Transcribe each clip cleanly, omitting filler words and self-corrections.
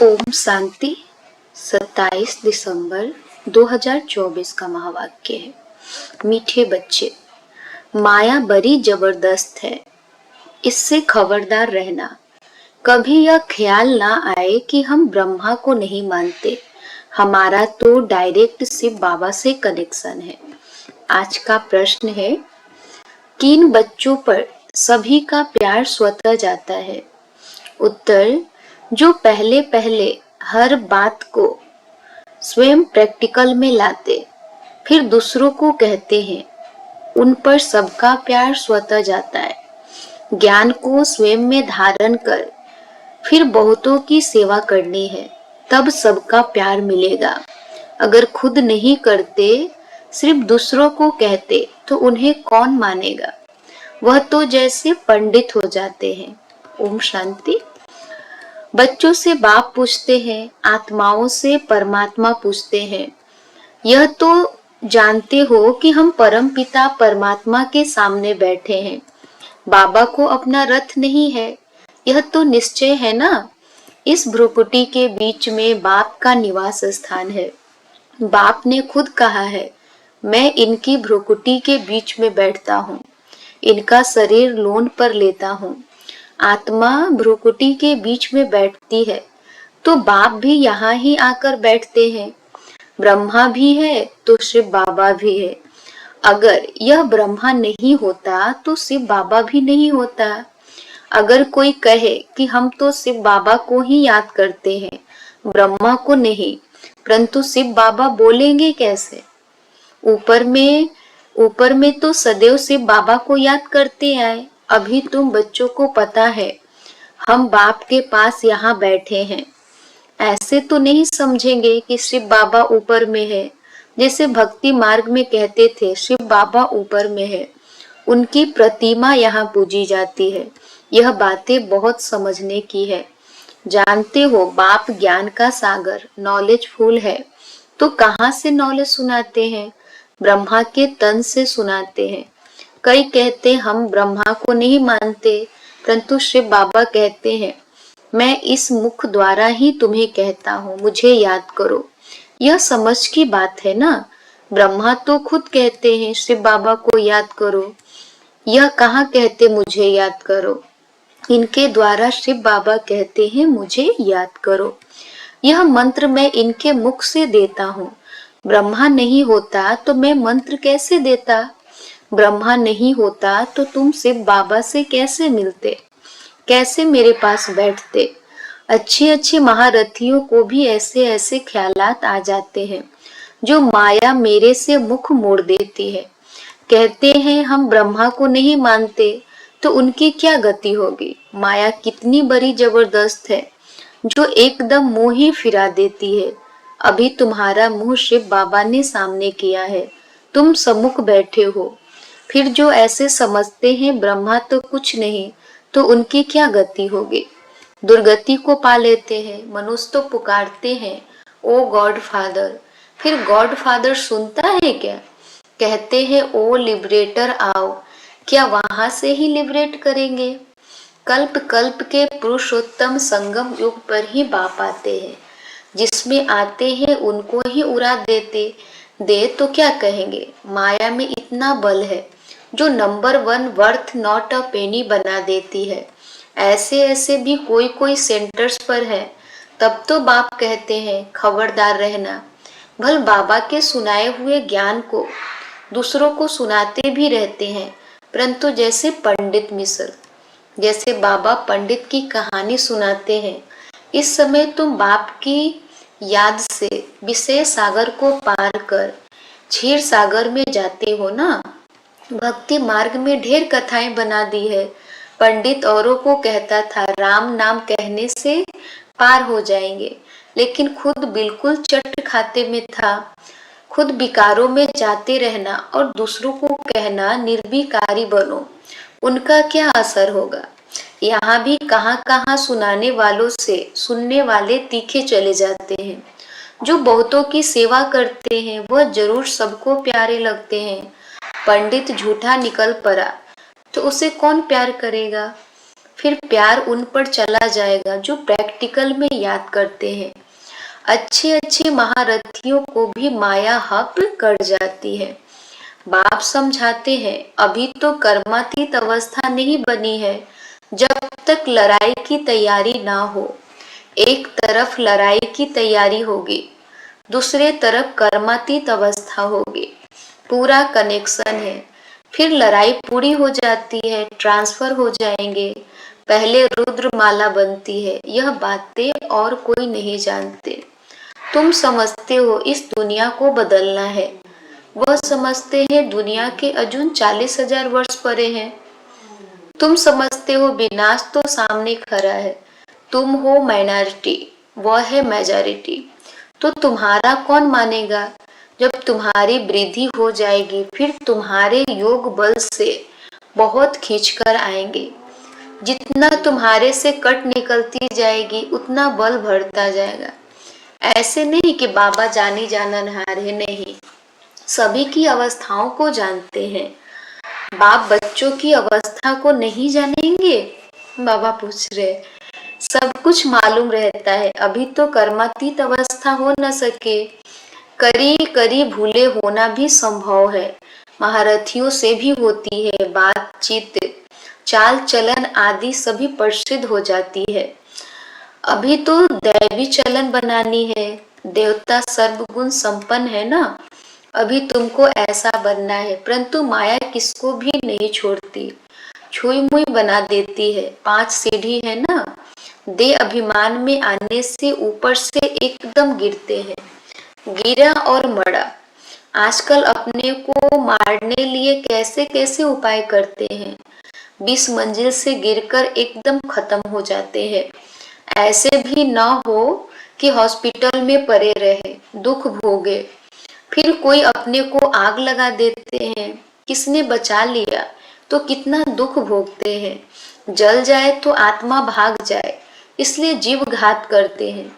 ओम शांति। 27 दिसंबर 2024 का महावाक्य है। मीठे बच्चे, माया बड़ी जबरदस्त है, इससे खबरदार रहना। कभी यह ख्याल ना आए कि हम ब्रह्मा को नहीं मानते, हमारा तो डायरेक्ट शिव बाबा से कनेक्शन है। आज का प्रश्न है, किन बच्चों पर सभी का प्यार स्वतः जाता है? उत्तर, जो पहले पहले हर बात को स्वयं प्रैक्टिकल में लाते, फिर दूसरों को कहते हैं, उन पर सबका प्यार स्वतः जाता है। ज्ञान को स्वयं में धारण कर फिर बहुतों की सेवा करनी है, तब सबका प्यार मिलेगा। अगर खुद नहीं करते, सिर्फ दूसरों को कहते, तो उन्हें कौन मानेगा? वह तो जैसे पंडित हो जाते हैं। ओम शांति। बच्चों से बाप पूछते हैं, आत्माओं से परमात्मा पूछते हैं। यह तो जानते हो कि हम परम पिता परमात्मा के सामने बैठे हैं। बाबा को अपना रथ नहीं है, यह तो निश्चय है ना। इस भ्रुकुटी के बीच में बाप का निवास स्थान है। बाप ने खुद कहा है, मैं इनकी भ्रुकुटी के बीच में बैठता हूँ, इनका शरीर लोन पर लेता हूँ। आत्मा भ्रुकुटी के बीच में बैठती है, तो बाप भी यहाँ ही आकर बैठते हैं। ब्रह्मा भी है तो शिव बाबा भी है। अगर यह ब्रह्मा नहीं होता तो शिव बाबा भी नहीं होता। अगर कोई कहे कि हम तो शिव बाबा को ही याद करते हैं, ब्रह्मा को नहीं, परंतु शिव बाबा बोलेंगे कैसे? ऊपर में तो सदैव शिव बाबा को याद करते आए। अभी तुम बच्चों को पता है, हम बाप के पास यहाँ बैठे हैं। ऐसे तो नहीं समझेंगे कि शिव बाबा ऊपर में है। जैसे भक्ति मार्ग में कहते थे, शिव बाबा ऊपर में है, उनकी प्रतिमा यहाँ पूजी जाती है। यह बातें बहुत समझने की है। जानते हो, बाप ज्ञान का सागर, नॉलेज फुल है, तो कहाँ से नॉलेज सुनाते हैं? ब्रह्मा के तन से सुनाते हैं। कई कहते हम ब्रह्मा को नहीं मानते, परंतु शिव बाबा कहते हैं, मैं इस मुख द्वारा ही तुम्हें कहता हूँ, मुझे याद करो। यह समझ की बात है ना। ब्रह्मा तो खुद कहते हैं, शिव बाबा को याद करो। यह कहाँ कहते मुझे याद करो? इनके द्वारा शिव बाबा कहते हैं, मुझे याद करो। यह मंत्र मैं इनके मुख से देता हूँ। ब्रह्मा नहीं होता तो मैं मंत्र कैसे देता? ब्रह्मा नहीं होता तो तुम शिव बाबा से कैसे मिलते, कैसे मेरे पास बैठते? अच्छे अच्छे महारथियों को भी ऐसे ऐसे ख्यालात आ जाते हैं, जो माया मेरे से मुख मोड़ देती है। कहते हैं हम ब्रह्मा को नहीं मानते, तो उनकी क्या गति होगी? माया कितनी बड़ी जबरदस्त है, जो एकदम मुंह ही फिरा देती है। अभी तुम्हारा मुंह शिव बाबा ने सामने किया है, तुम सम्मुख बैठे हो। फिर जो ऐसे समझते हैं ब्रह्मा तो कुछ नहीं, तो उनकी क्या गति होगी? दुर्गति को पा लेते हैं। मनुष्य तो पुकारते हैं, ओ गॉड फादर। फिर गॉड फादर सुनता है क्या? कहते हैं, ओ लिबरेटर आओ। क्या वहां से ही लिबरेट करेंगे? कल्प कल्प के पुरुषोत्तम संगम युग पर ही बाप आते हैं। जिसमें आते हैं उनको ही उड़ा देते दे तो क्या कहेंगे? माया में इतना बल है, जो नंबर 1 वर्थ नॉट अ पेनी बना देती है। ऐसे ऐसे भी कोई कोई सेंटर्स पर है। तब तो बाप कहते हैं, खबरदार रहना। भल बाबा के सुनाए हुए ज्ञान को दूसरों को सुनाते भी रहते हैं, परंतु जैसे पंडित मिश्र, जैसे बाबा पंडित की कहानी सुनाते हैं। इस समय तुम बाप की याद से विषय सागर को पार कर क्षीर सागर में जाते हो ना। भक्ति मार्ग में ढेर कथाएं बना दी है। पंडित औरों को कहता था, राम नाम कहने से पार हो जाएंगे, लेकिन खुद बिल्कुल चट खाते में था। खुद विकारों में जाते रहना और दूसरों को कहना निर्विकारी बनो, उनका क्या असर होगा? यहाँ भी कहाँ कहाँ सुनाने वालों से सुनने वाले तीखे चले जाते हैं। जो बहुतों की सेवा करते हैं वह जरूर सबको प्यारे लगते हैं। पंडित झूठा निकल पड़ा तो उसे कौन प्यार करेगा? फिर प्यार उन पर चला जाएगा जो प्रैक्टिकल में याद करते हैं। अच्छे अच्छे महारथियों को भी माया हप कर जाती है। बाप समझाते हैं, अभी तो कर्मातीत अवस्था नहीं बनी है। जब तक लड़ाई की तैयारी ना हो, एक तरफ लड़ाई की तैयारी होगी, दूसरे तरफ कर्मातीत अवस्था होगी, पूरा कनेक्शन है। फिर लड़ाई पूरी हो जाती है, ट्रांसफर हो जाएंगे। पहले रुद्र माला बनती है, यह बातें और कोई नहीं जानते। तुम समझते हो इस दुनिया को बदलना है, वह समझते हैं दुनिया के अजून 40,000 वर्ष परे हैं। तुम समझते हो विनाश तो सामने खड़ा है, तुम हो माइनॉरिटी, वह है मेजॉरिटी। तो तुम्हारा कौन मानेगा? जब तुम्हारी वृद्धि हो जाएगी, फिर तुम्हारे योग बल से बहुत खींचकर आएंगे। जितना तुम्हारे से कट निकलती जाएगी, उतना बल बढ़ता जाएगा। ऐसे नहीं कि बाबा जानी जाननहार है, नहीं, सभी की अवस्थाओं को जानते हैं। बाप बच्चों की अवस्था को नहीं जानेंगे? बाबा पूछ रहे। सब कुछ मालूम रहता है, अभी तो कर्मातीत अवस्था हो न सके। करी करी भूले होना भी संभव है, महारथियों से भी होती है। बातचीत, चाल चलन आदि सभी प्रसिद्ध हो जाती है। अभी तो दैवी चलन बनानी है, देवता सर्वगुण संपन्न है ना, अभी तुमको ऐसा बनना है। परंतु माया किसको भी नहीं छोड़ती, छुई मुई बना देती है। 5 सीढ़ी है ना, दे अभिमान में आने से ऊपर से एकदम गिरते हैं, गिरा और मरा। आजकल अपने को मारने लिए कैसे कैसे उपाय करते हैं, 20 मंजिल से गिरकर एकदम खत्म हो जाते हैं। ऐसे भी न हो कि हॉस्पिटल में पड़े रहे, दुख भोगे। फिर कोई अपने को आग लगा देते हैं, किसने बचा लिया तो कितना दुख भोगते हैं। जल जाए तो आत्मा भाग जाए, इसलिए जीव घात करते हैं।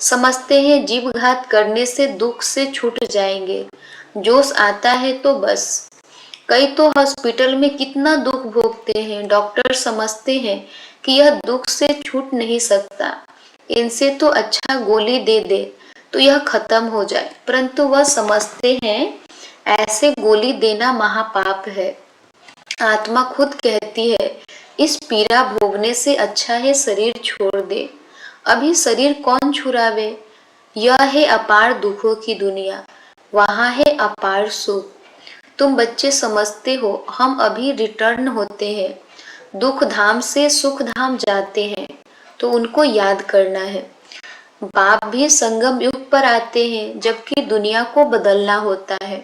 समझते हैं जीव घात करने से दुख से छूट जाएंगे, जोश आता है तो बस। कई तो हॉस्पिटल में कितना दुख भोगते हैं, डॉक्टर समझते हैं कि यह दुख से छूट नहीं सकता, इनसे तो अच्छा गोली दे दे तो यह खत्म हो जाए। परंतु वह समझते हैं ऐसे गोली देना महापाप है। आत्मा खुद कहती है, इस पीड़ा भोगने से अच्छा है शरीर छोड़ दे। अभी शरीर कौन छुड़ावे? यह है अपार दुखों की दुनिया, वहां है अपार सुख। तुम बच्चे समझते हो, हम अभी रिटर्न होते हैं, दुख धाम से सुख धाम जाते हैं, तो उनको याद करना है। बाप भी संगम युग पर आते हैं, जबकि दुनिया को बदलना होता है।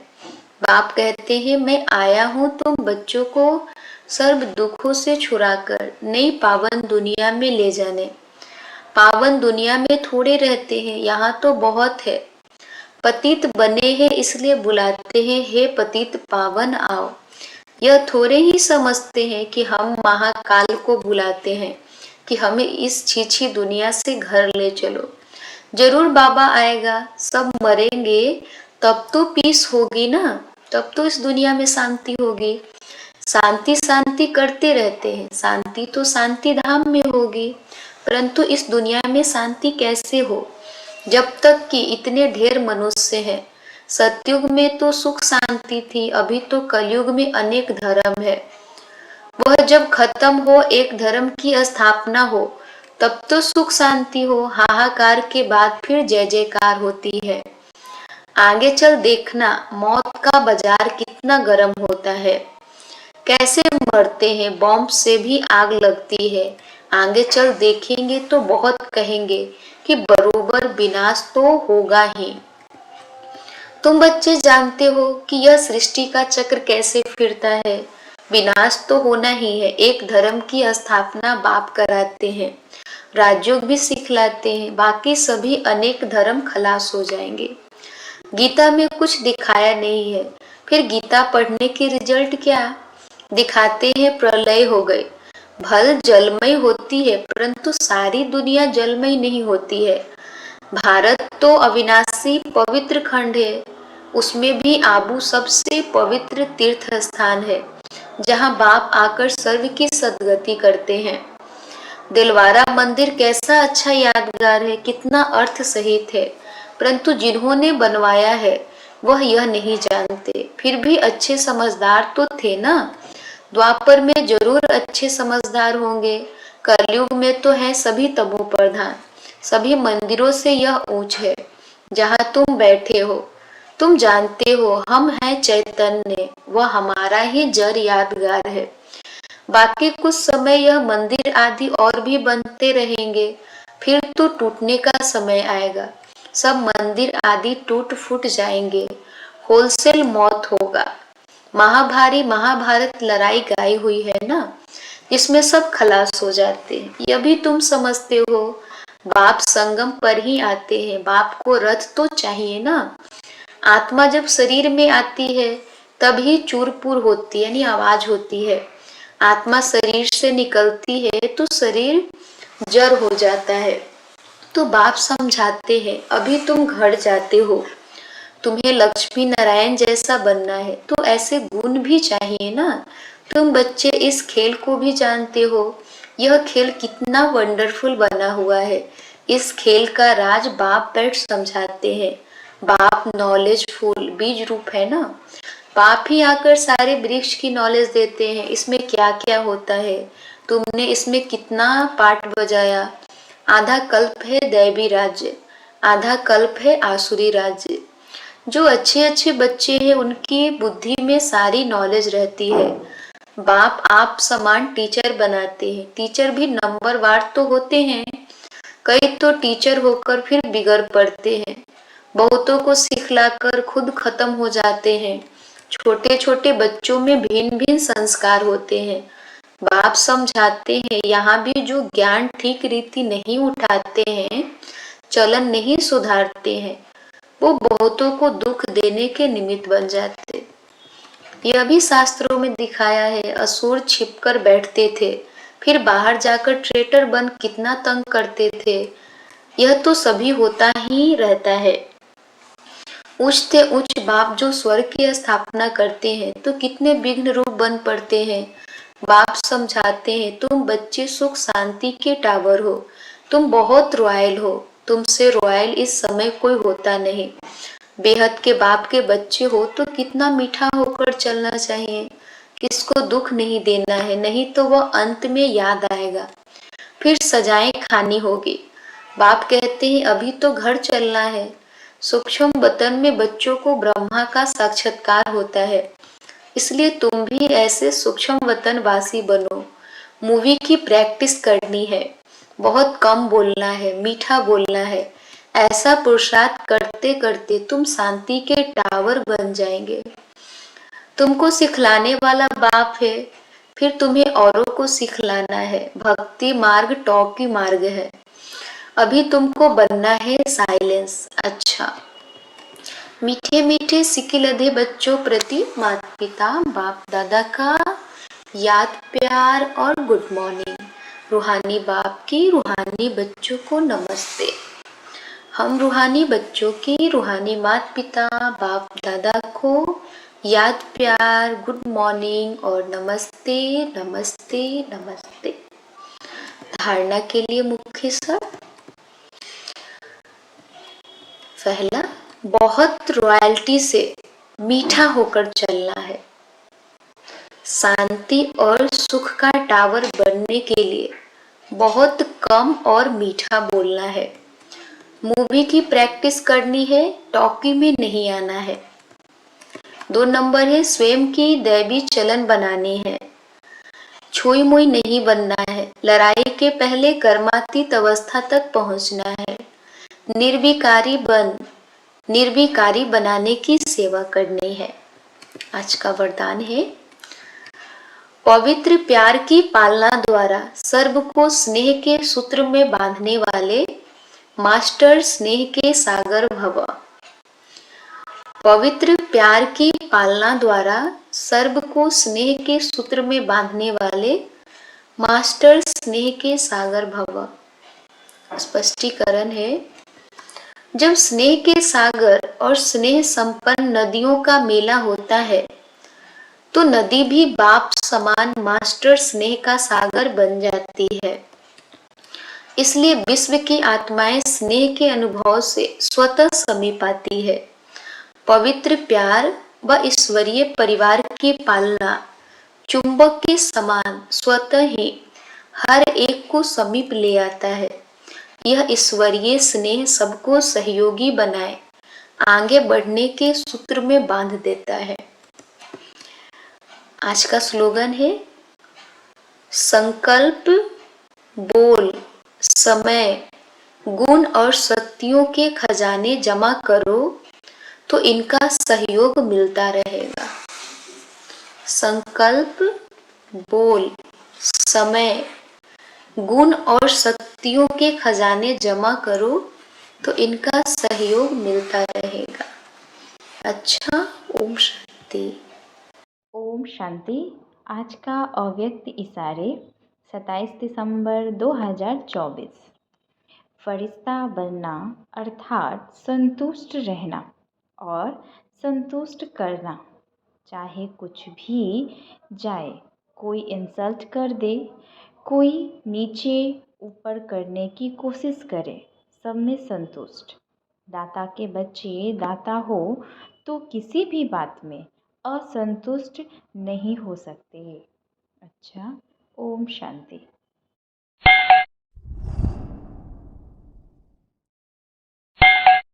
बाप कहते हैं, मैं आया हूँ तुम बच्चों को सर्व दुखों से छुड़ाकर नई पावन दुनिया में ले जाने। पावन दुनिया में थोड़े रहते हैं, यहाँ तो बहुत है। पतित बने हैं इसलिए बुलाते हैं, हे पतित पावन आओ। यह थोड़े ही समझते हैं कि हम महाकाल को बुलाते हैं कि हमें इस छीछी दुनिया से घर ले चलो। जरूर बाबा आएगा, सब मरेंगे, तब तो पीस होगी ना, तब तो इस दुनिया में शांति होगी। शांति शांति करते रहते हैं, शांति तो शांति धाम में होगी। परंतु इस दुनिया में शांति कैसे हो जब तक कि इतने ढेर मनुष्य हैं। सतयुग में तो सुख शांति थी, अभी तो कलयुग में अनेक धर्म है। वह जब खत्म हो, एक धर्म की स्थापना हो, तब तो सुख शांति हो। हाहाकार के बाद फिर जय जयकार होती है। आगे चल देखना, मौत का बाजार कितना गर्म होता है, कैसे मरते हैं, बॉम्ब से भी आग लगती है। आगे चल देखेंगे तो बहुत कहेंगे कि बरोबर विनाश तो होगा ही। तुम बच्चे जानते हो कि यह सृष्टि का चक्र कैसे फिरता है, विनाश तो होना ही है। एक धर्म की स्थापना बाप कराते हैं, राजयोग भी सिखलाते हैं, बाकी सभी अनेक धर्म खलास हो जाएंगे। गीता में कुछ दिखाया नहीं है, फिर गीता पढ़ने की रिजल्ट क्या? दिखाते हैं प्रलय हो गए। भल जलमय होती है, परंतु सारी दुनिया जलमय नहीं होती है। भारत तो अविनाशी पवित्र खंड है, उसमें भी आबू सबसे पवित्र तीर्थ स्थान है, जहाँ बाप आकर सर्व की सदगति करते हैं। दिलवारा मंदिर कैसा अच्छा यादगार है, कितना अर्थ सहित है, परंतु जिन्होंने बनवाया है वह यह नहीं जानते। फिर भी अच्छे समझदार तो थे ना। द्वापर में जरूर अच्छे समझदार होंगे, कलयुग में तो है सभी तमो प्रधान। सभी मंदिरों से यह ऊंच है जहाँ तुम बैठे हो। तुम जानते हो हम हैं चैतन्य, वह हमारा ही जड़ यादगार है। बाकी कुछ समय यह मंदिर आदि और भी बनते रहेंगे, फिर तो टूटने का समय आएगा। सब मंदिर आदि टूट फूट जाएंगे, होलसेल मौत होगा। महाभारी महाभारत लड़ाई गाई हुई है ना, जिसमें सब खलास हो जाते हैं। यह भी तुम समझते हो। बाप संगम पर ही आते हैं, बाप को रथ तो चाहिए ना। आत्मा जब शरीर में आती है तभी चूरपुर होती है, यानी आवाज होती है। आत्मा शरीर से निकलती है तो शरीर जड़ हो जाता है। तो बाप समझाते हैं अभी तुम घर जाते हो, तुम्हें लक्ष्मी नारायण जैसा बनना है तो ऐसे गुण भी चाहिए ना। तुम बच्चे इस खेल को भी जानते हो, यह खेल कितना वंडरफुल बना हुआ है। इस खेल का राज बाप बैठ समझाते हैं। बाप नॉलेजफुल बीज रूप है ना। बाप ही आकर सारे वृक्ष की नॉलेज देते हैं, इसमें क्या क्या होता है, तुमने इसमें कितना पार्ट बजाया। आधा कल्प है दैवी राज्य, आधा कल्प है आसुरी राज्य। जो अच्छे अच्छे बच्चे हैं उनकी बुद्धि में सारी नॉलेज रहती है। बाप आप समान टीचर बनाते हैं। टीचर भी नंबरवार तो होते हैं, कई तो टीचर होकर फिर बिगड़ पड़ते हैं, बहुतों को सिखलाकर खुद खत्म हो जाते हैं। छोटे छोटे बच्चों में भिन्न भिन्न संस्कार होते हैं। बाप समझाते हैं यहाँ भी जो ज्ञान ठीक रीति नहीं उठाते हैं, चलन नहीं सुधारते हैं, वो बहुतों को दुख देने के निमित्त बन जाते। यह भी शास्त्रों में दिखाया है। असुर छिपकर बैठते थे, फिर बाहर जाकर ट्रेटर बन कितना तंग करते थे। यह तो सभी होता ही रहता है। उच्च से उच्च बाप जो स्वर्ग की स्थापना करते हैं तो कितने विघ्न रूप बन पड़ते हैं। बाप समझाते हैं तुम बच्चे सुख शांति के टावर हो, तुम बहुत रॉयल हो, तुमसे रॉयल इस समय कोई होता नहीं। बेहद के बाप के बच्चे हो तो कितना मीठा होकर चलना चाहिए, किसको दुख नहीं देना है, नहीं तो वह अंत में याद आएगा, फिर सजाएं खानी होगी। बाप कहते हैं अभी तो घर चलना है। सूक्ष्म वतन में बच्चों को ब्रह्मा का साक्षात्कार होता है, इसलिए तुम भी ऐसे सूक्ष्म वतन वासी बनो। मूवी की प्रैक्टिस करनी है, बहुत कम बोलना है, मीठा बोलना है। ऐसा पुरुषार्थ करते करते तुम शांति के टावर बन जाएंगे। तुमको सिखलाने वाला बाप है, फिर तुम्हें औरों को सिखलाना है। भक्ति मार्ग टॉकी मार्ग है। अभी तुमको बनना है साइलेंस। अच्छा, मीठे मीठे सिके लधे बच्चों प्रति माता पिता बाप दादा का याद प्यार और गुड मॉर्निंग। रूहानी बाप की रूहानी बच्चों को नमस्ते। हम रूहानी बच्चों की रूहानी माता पिता बाप दादा को याद प्यार गुड मॉर्निंग और नमस्ते नमस्ते नमस्ते। धारणा के लिए मुख्य शब्द। पहला, बहुत रॉयल्टी से मीठा होकर चलना है। शांति और सुख का टावर बनने के लिए बहुत कम और मीठा बोलना है। मूवी की प्रैक्टिस करनी है, टॉकी में नहीं आना है। 2 नंबर है, स्वयं की दैवी चलन बनानी है। छुई मुई नहीं बनना है। लड़ाई के पहले कर्मातीत अवस्था तक पहुंचना है। निर्विकारी बनाने की सेवा करनी है। आज का वरदान है, पवित्र प्यार की पालना द्वारा सर्व को स्नेह के सूत्र में बांधने वाले मास्टर स्नेह के सागर भव। पवित्र प्यार की पालना द्वारा सर्व को स्नेह के सूत्र में बांधने वाले मास्टर स्नेह के सागर भव। स्पष्टीकरण है, जब स्नेह के सागर और स्नेह संपन्न नदियों का मेला होता है तो नदी भी बाप समान मास्टर स्नेह का सागर बन जाती है। इसलिए विश्व की आत्माएं स्नेह के अनुभव से स्वतः समीप आती है। पवित्र प्यार व ईश्वरीय परिवार की पालना चुंबक के समान स्वतः ही हर एक को समीप ले आता है। यह ईश्वरीय स्नेह सबको सहयोगी बनाए आगे बढ़ने के सूत्र में बांध देता है। आज का स्लोगन है, संकल्प, बोल, समय, गुण और शक्तियों के खजाने जमा करो तो इनका सहयोग मिलता रहेगा। संकल्प, बोल, समय, गुण और शक्तियों के खजाने जमा करो तो इनका सहयोग मिलता रहेगा। अच्छा, ओम शांति। ओम शांति। आज का अव्यक्त इशारे 27 दिसंबर 2024। फरिश्ता बनना अर्थात संतुष्ट रहना और संतुष्ट करना, चाहे कुछ भी जाए, कोई इंसल्ट कर दे, कोई नीचे ऊपर करने की कोशिश करे, सब में संतुष्ट। दाता के बच्चे दाता हो तो किसी भी बात में असंतुष्ट नहीं हो सकते। अच्छा, ओम शांति।